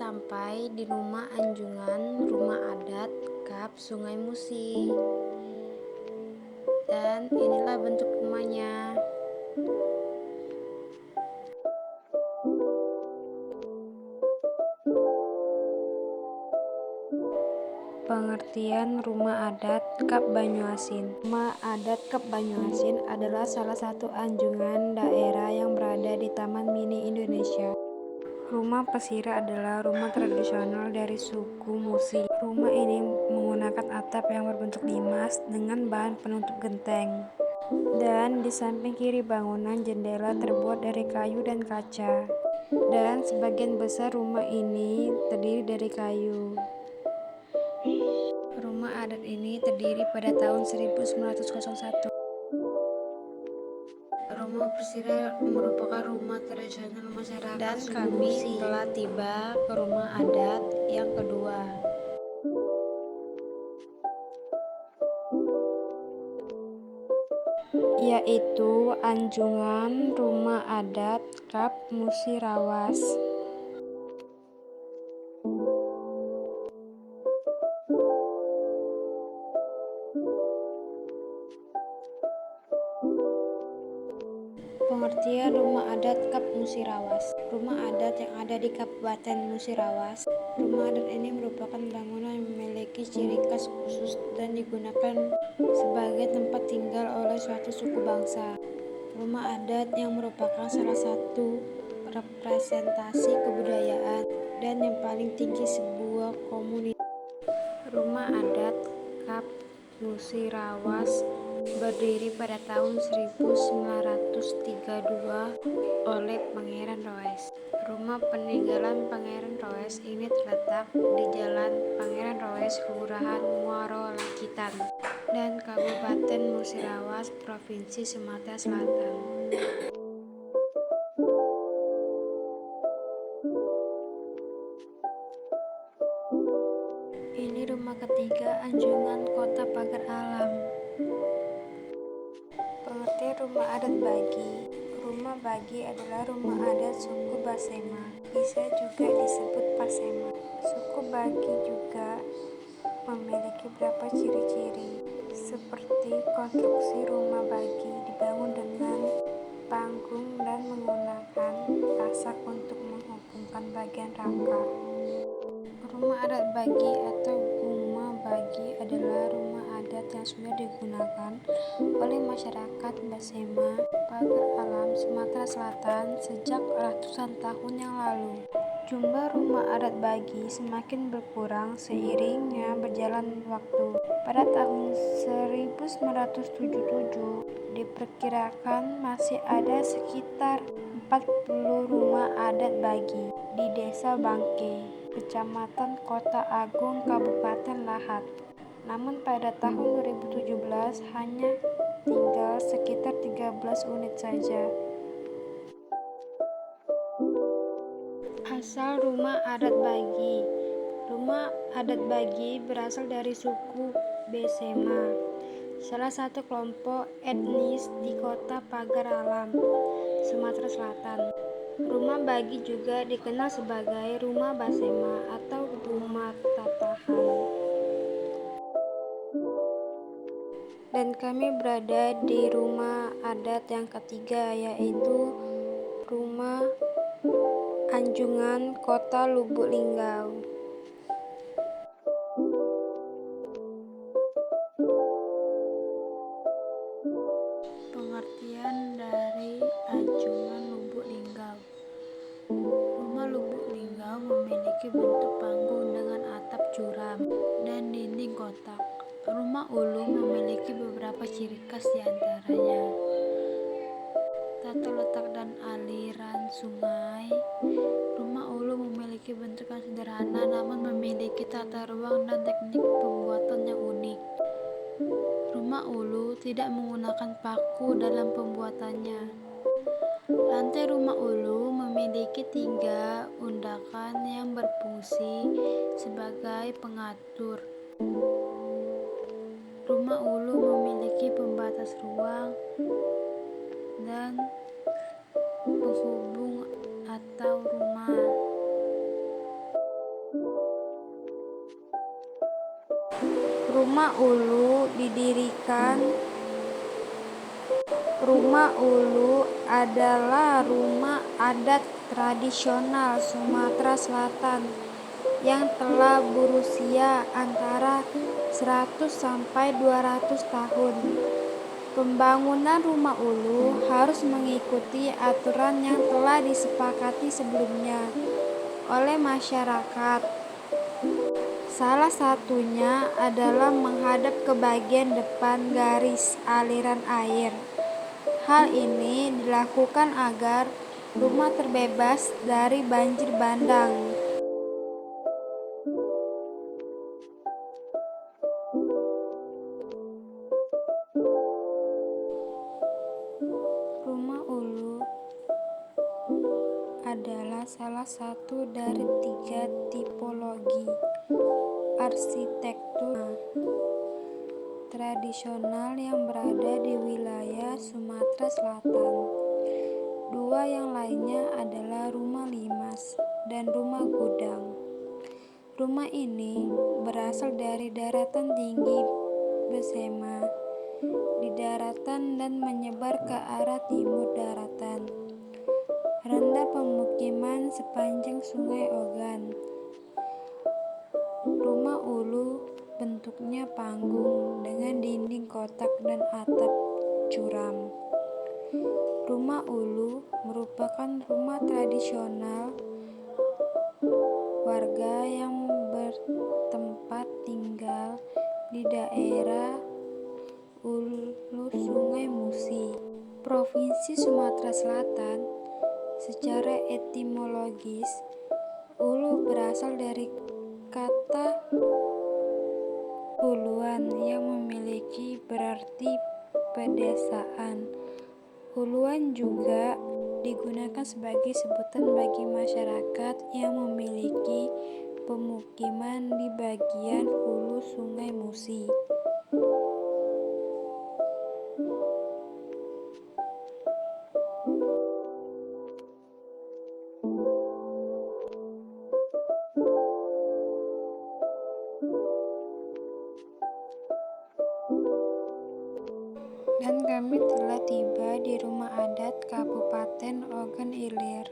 sampai di rumah Anjungan, rumah adat Kap Sungai Musi. Dan inilah bentuk rumahnya. Pengertian rumah adat Kap Banyuasin. Rumah adat Kap Banyuasin adalah salah satu anjungan daerah yang berada di Taman Mini Indonesia. Rumah pesisir adalah rumah tradisional dari suku Musi. Rumah ini menggunakan atap yang berbentuk limas dengan bahan penutup genteng. Dan di samping kiri bangunan jendela terbuat dari kayu dan kaca. Dan sebagian besar rumah ini terdiri dari kayu. Rumah adat ini terdiri pada tahun 1901. Rumah pesisir merupakan rumah tradisional masyarakat dan kami telah tiba ke rumah adat yang kedua, yaitu Anjungan Rumah Adat Kap Musirawas. Pengertian rumah adat Kap Musirawas. Rumah adat yang ada di Kabupaten Musirawas. Rumah adat ini merupakan bangunan yang memiliki ciri khas khusus dan digunakan sebagai tempat tinggal oleh suatu suku bangsa. Rumah adat yang merupakan salah satu representasi kebudayaan dan yang paling tinggi sebuah komunitas. Rumah adat Kap Musirawas berdiri pada tahun 1932 oleh Pangeran Roes. Rumah peninggalan Pangeran Roes ini terletak di Jalan Pangeran Roes, Kelurahan Muaro Lakitan, dan Kabupaten Musirawas, Provinsi Sumatera Selatan. Ini rumah ketiga Anjungan Kota Pagar Alam. Pengertian rumah adat Bagi. Rumah Bagi adalah rumah adat suku Basema, bisa juga disebut Pasema. Suku Bagi juga memiliki beberapa ciri-ciri, seperti konstruksi rumah Bagi dibangun dengan panggung dan menggunakan tasak untuk menghubungkan bagian rangka. Rumah adat Bagi atau Guma Bagi adalah rumah adat yang sudah digunakan oleh masyarakat Basema, Pagar Alam, Sumatera Selatan sejak ratusan tahun yang lalu. Jumlah rumah adat Bagi semakin berkurang seiringnya berjalan waktu. Pada tahun 1977, diperkirakan masih ada sekitar 40 rumah adat Bagi di Desa Bangke, Kecamatan Kota Agung, Kabupaten Lahat. Namun pada tahun 2017 hanya tinggal sekitar 13 unit saja. Asal rumah adat Bagi. Rumah adat Bagi berasal dari suku Besema, salah satu kelompok etnis di Kota Pagar Alam, Sumatera Selatan. Rumah Bagi juga dikenal sebagai rumah Basema atau rumah tatahan. Dan kami berada di rumah adat yang ketiga, yaitu rumah Anjungan Kota Lubuk Linggau. Pengertian dari Anjungan Lubuk Linggau. Rumah Lubuk Linggau memiliki bentuk panggung dengan atap curam dan dinding kotak. Rumah Ulu memiliki beberapa ciri khas diantaranya tata letak dan aliran sungai. Rumah Ulu memiliki bentuk yang sederhana namun memiliki tata ruang dan teknik pembuatan yang unik. Rumah Ulu tidak menggunakan paku dalam pembuatannya. Lantai rumah Ulu memiliki 3 undakan yang berfungsi sebagai pengatur. Rumah Ulu memiliki pembatas ruang dan penghubung atau rumah. Rumah Ulu adalah rumah adat tradisional Sumatera Selatan yang telah berusia antara 100 sampai 200 tahun. Pembangunan rumah Ulu harus mengikuti aturan yang telah disepakati sebelumnya oleh masyarakat. Salah satunya adalah menghadap ke bagian depan garis aliran air. Hal ini dilakukan agar rumah terbebas dari banjir bandang. Rumah Ulu adalah salah satu dari 3 tipologi arsitektur tradisional yang berada di wilayah Sumatera Selatan. 2 yang lainnya adalah rumah limas dan rumah gudang. Rumah ini berasal dari daratan tinggi Besema di daratan dan menyebar ke arah timur daratan. Rendah pemukiman sepanjang Sungai Ogan. Rumah Ulu bentuknya panggung dengan dinding kotak dan atap curam. Rumah Ulu merupakan rumah tradisional warga yang bertempat tinggal di daerah Ulu Sungai Musi, Provinsi Sumatera Selatan. Secara etimologis, Ulu berasal dari kata Uluan yang memiliki berarti pedesaan. Uluan juga digunakan sebagai sebutan bagi masyarakat yang memiliki pemukiman di bagian hulu Sungai Musi. Dan kami telah tiba di rumah adat Kabupaten Ogan Ilir.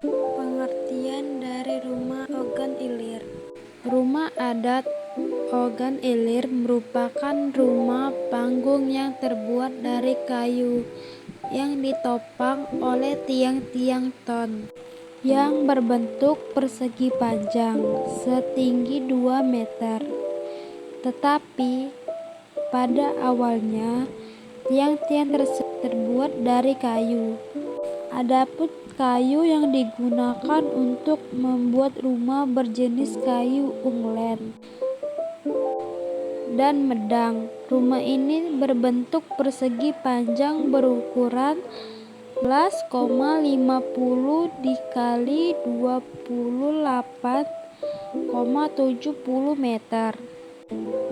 Pengertian dari rumah Ogan Ilir. Rumah adat Ogan Ilir merupakan rumah panggung yang terbuat dari kayu yang ditopang oleh tiang-tiang ton yang berbentuk persegi panjang setinggi 2 meter. Tetapi pada awalnya tiang-tiang tersebut terbuat dari kayu. Adapun kayu yang digunakan untuk membuat rumah berjenis kayu unglen dan medang. Rumah ini berbentuk persegi panjang berukuran 11,50 dikali 28,70 meter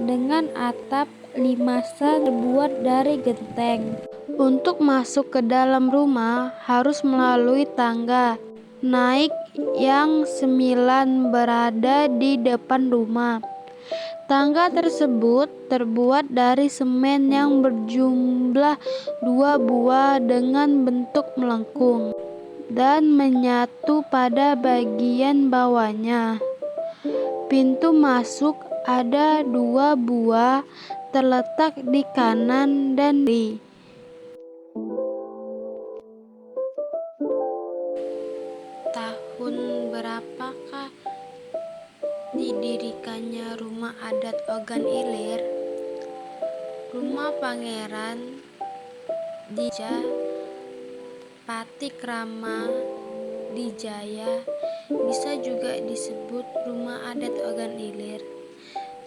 dengan atap limasan terbuat dari genteng. Untuk masuk ke dalam rumah harus melalui tangga naik yang 9 berada di depan rumah. Tangga tersebut terbuat dari semen yang berjumlah 2 buah dengan bentuk melengkung dan menyatu pada bagian bawahnya. Pintu masuk ada 2 buah terletak di kanan dan kiri. Tahun berapakah didirikannya rumah adat Ogan Ilir? Rumah Pangeran Dija Patikrama Dijaya bisa juga disebut rumah adat Ogan Ilir.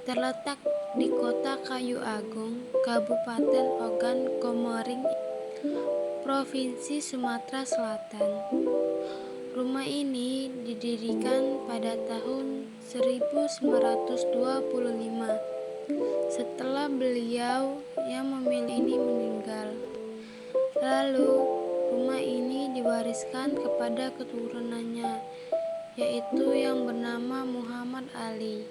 Terletak di Kota Kayu Agung, Kabupaten Ogan Komering, Provinsi Sumatera Selatan. Rumah ini didirikan pada tahun 1925 setelah beliau yang memiliki ini meninggal. Lalu rumah ini diwariskan kepada keturunannya yaitu yang bernama Muhammad Ali.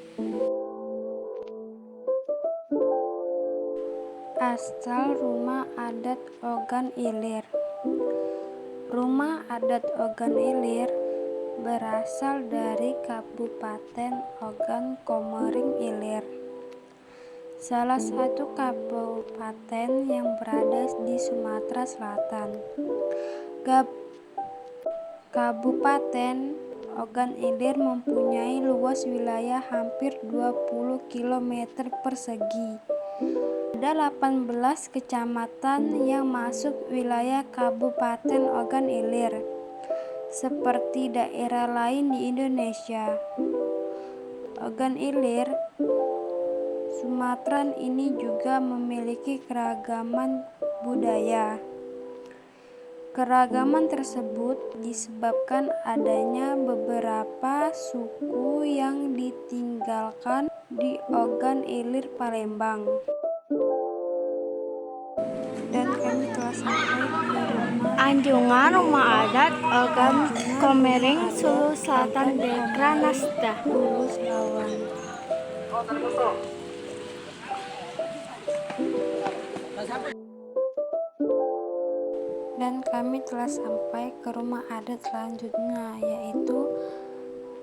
Asal rumah adat Ogan Ilir. Rumah adat Ogan Ilir berasal dari Kabupaten Ogan Komering Ilir, salah satu kabupaten yang berada di Sumatera Selatan. Kabupaten Ogan Ilir mempunyai luas wilayah hampir 20 km persegi. Ada 18 kecamatan yang masuk wilayah Kabupaten Ogan Ilir. Seperti daerah lain di Indonesia, Ogan Ilir, Sumatera ini juga memiliki keragaman budaya. Keragaman tersebut disebabkan adanya beberapa suku yang ditinggalkan di Ogan Ilir, Palembang. Dan kami telah sampai ke Anjungan Rumah Adat Ogan Komering, Sulu Selatan, Dekra Nasda, Hulu Lawan. Dan kami telah sampai ke rumah adat selanjutnya, yaitu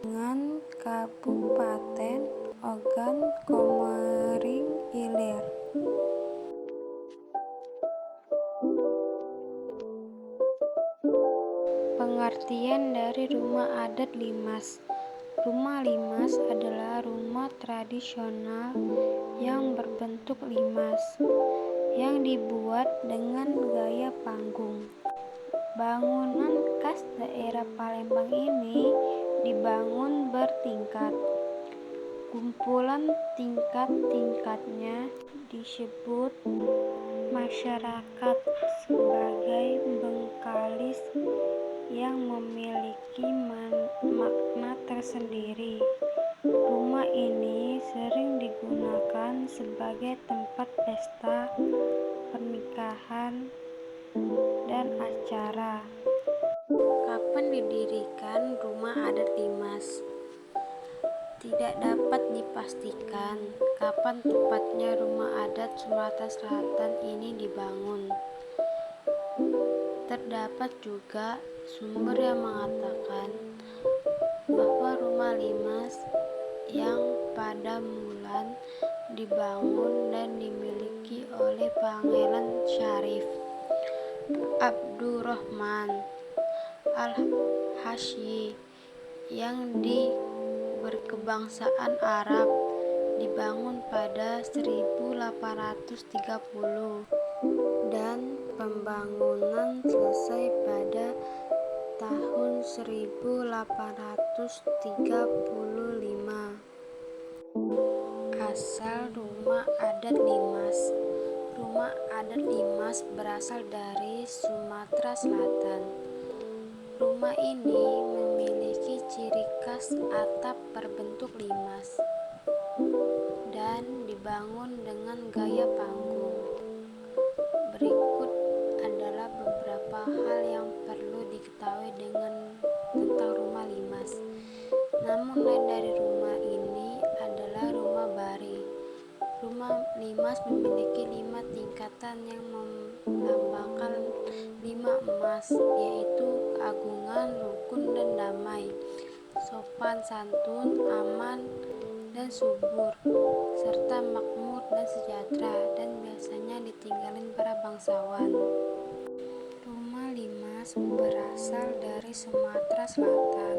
dengan Kabupaten Ogan Komering Ilir. Pengertian dari rumah adat Limas. Rumah limas adalah rumah tradisional yang berbentuk limas, yang dibuat dengan gaya panggung. Bangunan khas daerah Palembang ini dibangun bertingkat. Kumpulan tingkat-tingkatnya disebut masyarakat sebagai bengkalis yang memiliki makna tersendiri. Rumah ini sering digunakan sebagai tempat pesta, pernikahan, dan acara. Kapan didirikan rumah adat Limas? Tidak dapat dipastikan kapan tepatnya rumah adat Sumatera Selatan ini dibangun. Terdapat juga sumber yang mengatakan bahwa rumah Limas yang pada mulan dibangun dan dimiliki oleh Pangeran Syarif Abdurrahman Al-Hasyimi yang berkebangsaan Arab, dibangun pada 1830 dan pembangunan selesai pada tahun 1835. Asal rumah adat Limas. Rumah adat Limas berasal dari Sumatera Selatan. Rumah ini memiliki ciri khas atap berbentuk limas dan dibangun dengan gaya panggung. Berikut adalah beberapa hal yang perlu diketahui tentang rumah limas. Namun lain dari rumah ini adalah rumah bari. Rumah limas memiliki 5 tingkatan yang melambangkan 5 emas, yaitu keagungan, rukun, dan damai, sopan santun, aman, dan subur, serta makmur dan sejahtera, dan biasanya ditinggalin para bangsawan. Rumah limas berasal dari Sumatera Selatan.